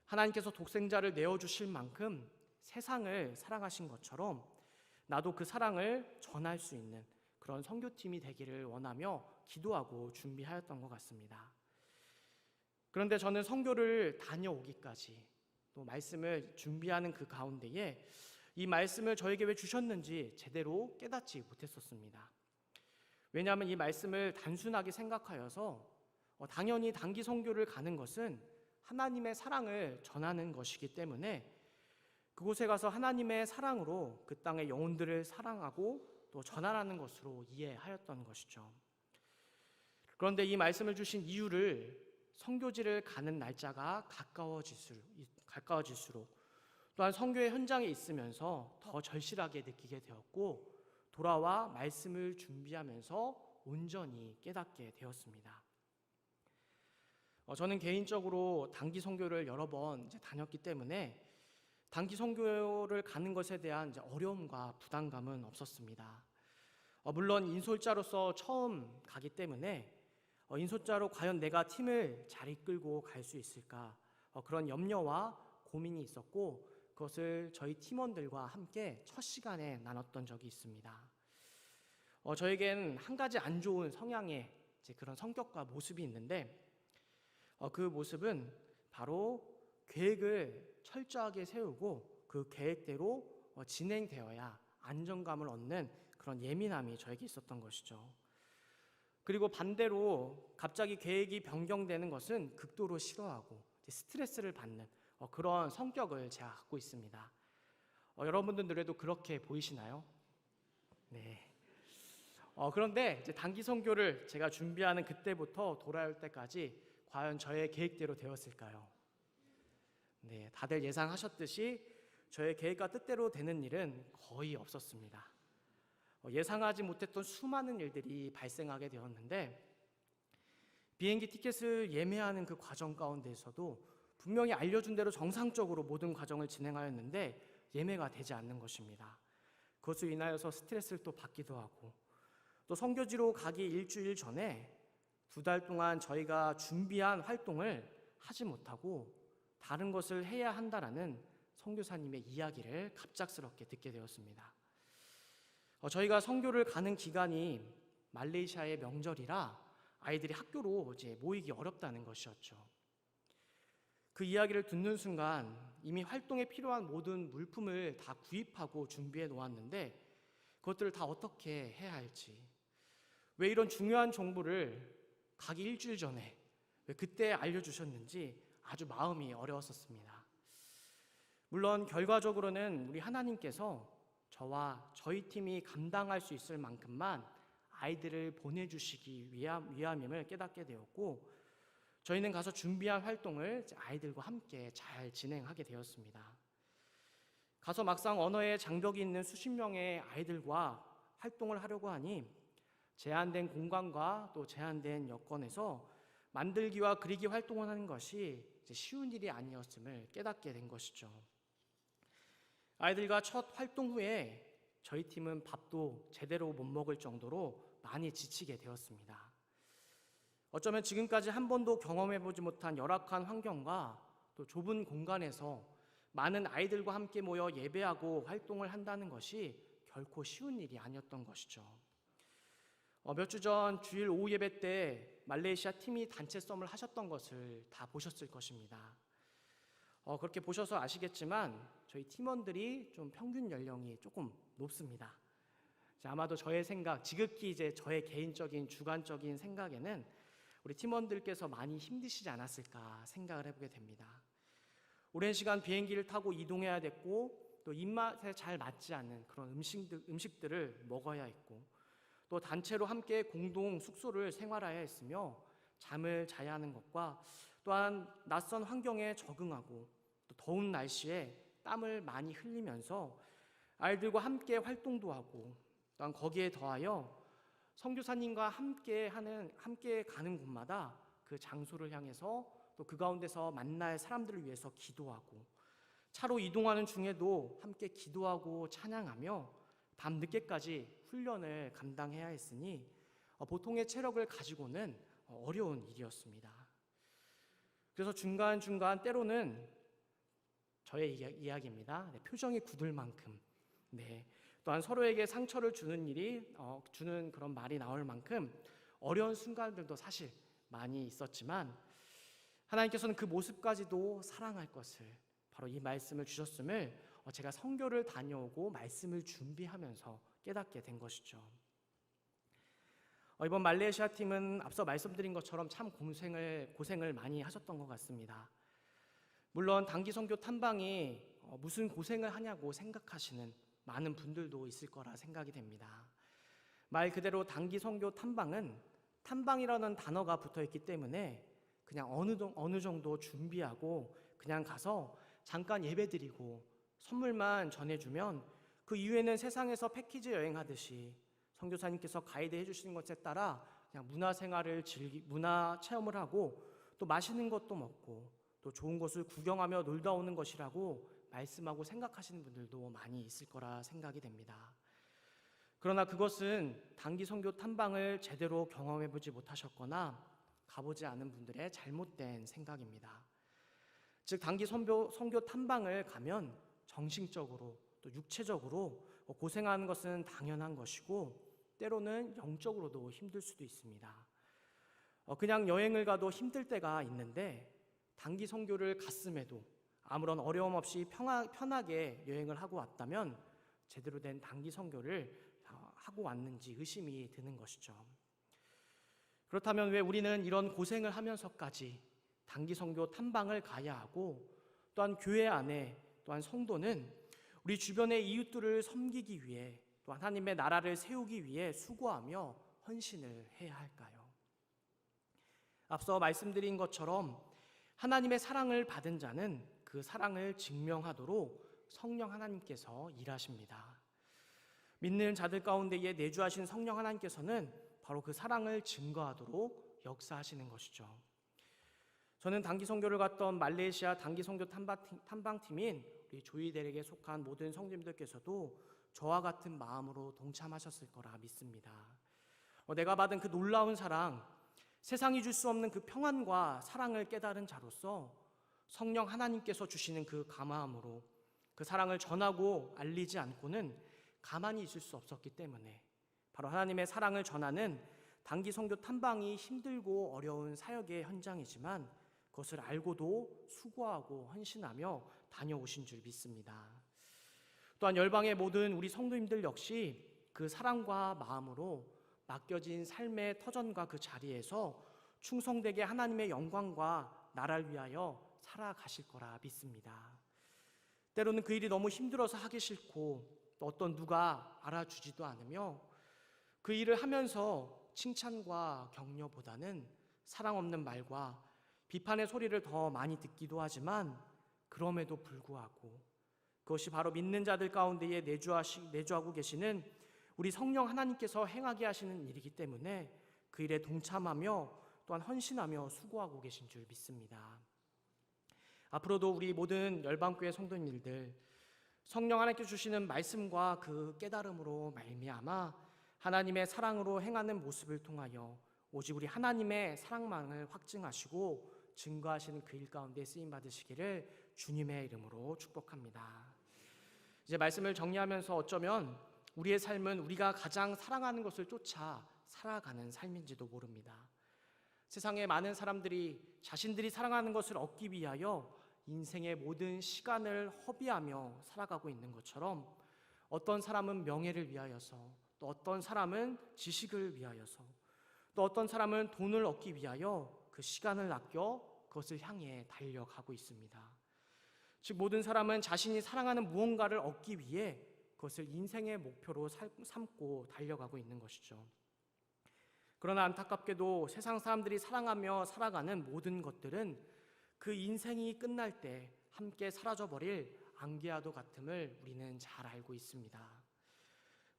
하나님께서 독생자를 내어주실 만큼 세상을 사랑하신 것처럼 나도 그 사랑을 전할 수 있는 그런 선교팀이 되기를 원하며 기도하고 준비하였던 것 같습니다. 그런데 저는 선교를 다녀오기까지 또 말씀을 준비하는 그 가운데에 이 말씀을 저에게 왜 주셨는지 제대로 깨닫지 못했었습니다. 왜냐하면 이 말씀을 단순하게 생각하여서 당연히 단기 선교를 가는 것은 하나님의 사랑을 전하는 것이기 때문에 그곳에 가서 하나님의 사랑으로 그 땅의 영혼들을 사랑하고 또 전하라는 것으로 이해하였던 것이죠. 그런데 이 말씀을 주신 이유를 선교지를 가는 날짜가 가까워질수록 또한 선교의 현장에 있으면서 더 절실하게 느끼게 되었고 돌아와 말씀을 준비하면서 온전히 깨닫게 되었습니다. 저는 개인적으로 단기 선교를 여러 번 다녔기 때문에 단기 선교를 가는 것에 대한 어려움과 부담감은 없었습니다. 물론 인솔자로서 처음 가기 때문에 인솔자로 과연 내가 팀을 잘 이끌고 갈 수 있을까 그런 염려와 고민이 있었고 그것을 저희 팀원들과 함께 첫 시간에 나눴던 적이 있습니다. 저에겐 한 가지 안 좋은 성향의 그런 성격과 모습이 있는데 그 모습은 바로 계획을 철저하게 세우고 그 계획대로 진행되어야 안정감을 얻는 그런 예민함이 저에게 있었던 것이죠. 그리고 반대로 갑자기 계획이 변경되는 것은 극도로 싫어하고 스트레스를 받는 그런 성격을 제가 갖고 있습니다. 여러분들 눈에도 그렇게 보이시나요? 네. 그런데 이제 단기 선교를 제가 준비하는 그때부터 돌아올 때까지 과연 저의 계획대로 되었을까요? 네, 다들 예상하셨듯이 저의 계획과 뜻대로 되는 일은 거의 없었습니다. 예상하지 못했던 수많은 일들이 발생하게 되었는데 비행기 티켓을 예매하는 그 과정 가운데에서도 분명히 알려준 대로 정상적으로 모든 과정을 진행하였는데 예매가 되지 않는 것입니다. 그것으로 인하여서 스트레스를 또 받기도 하고 또 선교지로 가기 일주일 전에 2달 동안 저희가 준비한 활동을 하지 못하고 다른 것을 해야 한다라는 선교사님의 이야기를 갑작스럽게 듣게 되었습니다. 저희가 선교를 가는 기간이 말레이시아의 명절이라 아이들이 학교로 모이기 어렵다는 것이었죠. 그 이야기를 듣는 순간 이미 활동에 필요한 모든 물품을 다 구입하고 준비해 놓았는데 그것들을 다 어떻게 해야 할지, 왜 이런 중요한 정보를 가기 일주일 전에 왜 그때 알려주셨는지 아주 마음이 어려웠었습니다. 물론 결과적으로는 우리 하나님께서 저와 저희 팀이 감당할 수 있을 만큼만 아이들을 보내주시기 위함임을 깨닫게 되었고 저희는 가서 준비한 활동을 아이들과 함께 잘 진행하게 되었습니다. 가서 막상 언어에 장벽이 있는 수십 명의 아이들과 활동을 하려고 하니 제한된 공간과 또 제한된 여건에서 만들기와 그리기 활동을 하는 것이 쉬운 일이 아니었음을 깨닫게 된 것이죠. 아이들과 첫 활동 후에 저희 팀은 밥도 제대로 못 먹을 정도로 많이 지치게 되었습니다. 어쩌면 지금까지 한 번도 경험해보지 못한 열악한 환경과 또 좁은 공간에서 많은 아이들과 함께 모여 예배하고 활동을 한다는 것이 결코 쉬운 일이 아니었던 것이죠. 몇 주 전 주일 오후 예배 때 말레이시아 팀이 단체 썸을 하셨던 것을 다 보셨을 것입니다. 그렇게 보셔서 아시겠지만 저희 팀원들이 좀 평균 연령이 조금 높습니다. 아마도 저의 생각, 지극히 저의 개인적인 주관적인 생각에는 우리 팀원들께서 많이 힘드시지 않았을까 생각을 해보게 됩니다. 오랜 시간 비행기를 타고 이동해야 됐고 또 입맛에 잘 맞지 않는 그런 음식들을 먹어야 했고 또 단체로 함께 공동 숙소를 생활해야 했으며 잠을 자야 하는 것과 또한 낯선 환경에 적응하고 또 더운 날씨에 땀을 많이 흘리면서 아이들과 함께 활동도 하고 또한 거기에 더하여 선교사님과 함께 가는 곳마다 그 장소를 향해서 또 그 가운데서 만날 사람들을 위해서 기도하고 차로 이동하는 중에도 함께 기도하고 찬양하며 밤 늦게까지 훈련을 감당해야 했으니 보통의 체력을 가지고는 어려운 일이었습니다. 그래서 중간중간 때로는 저의 이야기입니다. 표정이 굳을 만큼 또한 서로에게 상처를 주는 그런 말이 나올 만큼 어려운 순간들도 사실 많이 있었지만 하나님께서는 그 모습까지도 사랑할 것을 바로 이 말씀을 주셨음을 제가 선교를 다녀오고 말씀을 준비하면서 깨닫게 된 것이죠. 이번 말레이시아 팀은 앞서 말씀드린 것처럼 참 고생을 많이 하셨던 것 같습니다. 물론 단기 선교 탐방이 무슨 고생을 하냐고 생각하시는 많은 분들도 있을 거라 생각이 됩니다. 말 그대로 단기 선교 탐방은 탐방이라는 단어가 붙어 있기 때문에 그냥 어느 정도 준비하고 그냥 가서 잠깐 예배드리고 선물만 전해주면 그 이후에는 세상에서 패키지 여행하듯이 선교사님께서 가이드 해주시는 것에 따라 그냥 문화 체험을 하고 또 맛있는 것도 먹고 또 좋은 곳을 구경하며 놀다 오는 것이라고 말씀하고 생각하시는 분들도 많이 있을 거라 생각이 됩니다. 그러나 그것은 단기 선교 탐방을 제대로 경험해보지 못하셨거나 가보지 않은 분들의 잘못된 생각입니다. 즉 단기 선교 탐방을 가면 정신적으로 또 육체적으로 고생하는 것은 당연한 것이고 때로는 영적으로도 힘들 수도 있습니다. 그냥 여행을 가도 힘들 때가 있는데 단기 선교를 갔음에도 아무런 어려움 없이 편하게 여행을 하고 왔다면 제대로 된 단기 선교를 하고 왔는지 의심이 드는 것이죠. 그렇다면 왜 우리는 이런 고생을 하면서까지 단기 선교 탐방을 가야 하고 또한 교회 안에 또한 성도는 우리 주변의 이웃들을 섬기기 위해 또 하나님의 나라를 세우기 위해 수고하며 헌신을 해야 할까요? 앞서 말씀드린 것처럼 하나님의 사랑을 받은 자는 그 사랑을 증명하도록 성령 하나님께서 일하십니다. 믿는 자들 가운데에 내주하신 성령 하나님께서는 바로 그 사랑을 증거하도록 역사하시는 것이죠. 저는 단기 선교를 갔던 말레이시아 단기 선교 탐방팀인 우리 조이델에게 속한 모든 성도님들께서도 저와 같은 마음으로 동참하셨을 거라 믿습니다. 내가 받은 그 놀라운 사랑, 세상이 줄 수 없는 그 평안과 사랑을 깨달은 자로서 성령 하나님께서 주시는 그 감화함으로 그 사랑을 전하고 알리지 않고는 가만히 있을 수 없었기 때문에 바로 하나님의 사랑을 전하는 단기 선교 탐방이 힘들고 어려운 사역의 현장이지만 그것을 알고도 수고하고 헌신하며 다녀오신 줄 믿습니다. 또한 열방의 모든 우리 성도님들 역시 그 사랑과 마음으로 맡겨진 삶의 터전과 그 자리에서 충성되게 하나님의 영광과 나라를 위하여 살아가실 거라 믿습니다. 때로는 그 일이 너무 힘들어서 하기 싫고 또 어떤 누가 알아주지도 않으며 그 일을 하면서 칭찬과 격려보다는 사랑 없는 말과 비판의 소리를 더 많이 듣기도 하지만 그럼에도 불구하고 그것이 바로 믿는 자들 가운데에 내주하고 계시는 우리 성령 하나님께서 행하게 하시는 일이기 때문에 그 일에 동참하며 또한 헌신하며 수고하고 계신 줄 믿습니다. 앞으로도 우리 모든 열방교회 성도님들 성령 하나님께서 주시는 말씀과 그 깨달음으로 말미암아 하나님의 사랑으로 행하는 모습을 통하여 오직 우리 하나님의 사랑만을 확증하시고 증거하시는 그 일 가운데 쓰임 받으시기를 주님의 이름으로 축복합니다. 이제 말씀을 정리하면서 어쩌면 우리의 삶은 우리가 가장 사랑하는 것을 쫓아 살아가는 삶인지도 모릅니다. 세상의 많은 사람들이 자신들이 사랑하는 것을 얻기 위하여 인생의 모든 시간을 허비하며 살아가고 있는 것처럼 어떤 사람은 명예를 위하여서 또 어떤 사람은 지식을 위하여서 또 어떤 사람은 돈을 얻기 위하여 그 시간을 아껴 그것을 향해 달려가고 있습니다. 즉 모든 사람은 자신이 사랑하는 무언가를 얻기 위해 그것을 인생의 목표로 삼고 달려가고 있는 것이죠. 그러나 안타깝게도 세상 사람들이 사랑하며 살아가는 모든 것들은 그 인생이 끝날 때 함께 사라져버릴 안개와도 같음을 우리는 잘 알고 있습니다.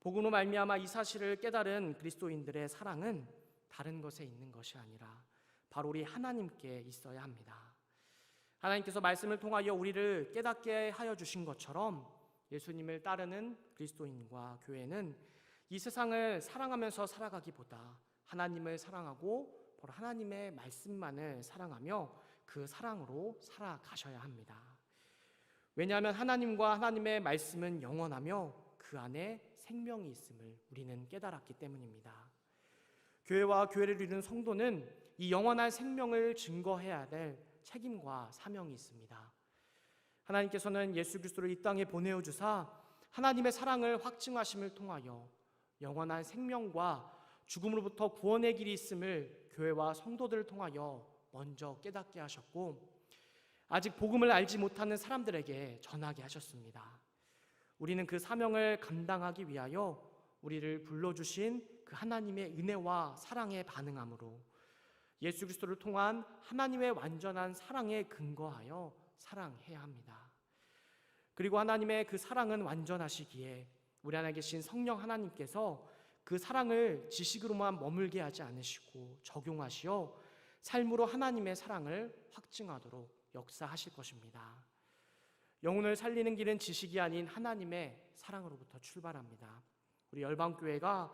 복음으로 말미암아 이 사실을 깨달은 그리스도인들의 사랑은 다른 것에 있는 것이 아니라 바로 우리 하나님께 있어야 합니다. 하나님께서 말씀을 통하여 우리를 깨닫게 하여 주신 것처럼 예수님을 따르는 그리스도인과 교회는 이 세상을 사랑하면서 살아가기보다 하나님을 사랑하고 바로 하나님의 말씀만을 사랑하며 그 사랑으로 살아가셔야 합니다. 왜냐하면 하나님과 하나님의 말씀은 영원하며 그 안에 생명이 있음을 우리는 깨달았기 때문입니다. 교회와 교회를 이루는 성도는 이 영원한 생명을 증거해야 될 책임과 사명이 있습니다. 하나님께서는 예수 그리스도를 이 땅에 보내어 주사 하나님의 사랑을 확증하심을 통하여 영원한 생명과 죽음으로부터 구원의 길이 있음을 교회와 성도들을 통하여 먼저 깨닫게 하셨고 아직 복음을 알지 못하는 사람들에게 전하게 하셨습니다. 우리는 그 사명을 감당하기 위하여 우리를 불러주신 그 하나님의 은혜와 사랑에 반응함으로 예수 그리스도를 통한 하나님의 완전한 사랑에 근거하여 사랑해야 합니다. 그리고 하나님의 그 사랑은 완전하시기에 우리 안에 계신 성령 하나님께서 그 사랑을 지식으로만 머물게 하지 않으시고 적용하시어 삶으로 하나님의 사랑을 확증하도록 역사하실 것입니다. 영혼을 살리는 길은 지식이 아닌 하나님의 사랑으로부터 출발합니다. 우리 열방교회가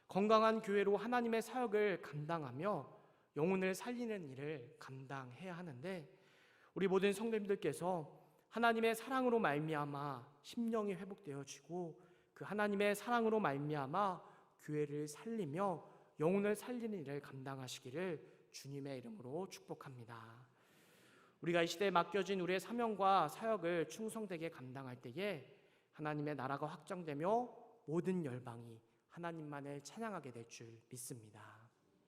건강한 교회로 하나님의 사역을 감당하며 영혼을 살리는 일을 감당해야 하는데 우리 모든 성도님들께서 하나님의 사랑으로 말미암아 심령이 회복되어지고 그 하나님의 사랑으로 말미암아 교회를 살리며 영혼을 살리는 일을 감당하시기를 주님의 이름으로 축복합니다. 우리가 이 시대에 맡겨진 우리의 사명과 사역을 충성되게 감당할 때에 하나님의 나라가 확장되며 모든 열방이 하나님만을 찬양하게 될 줄 믿습니다.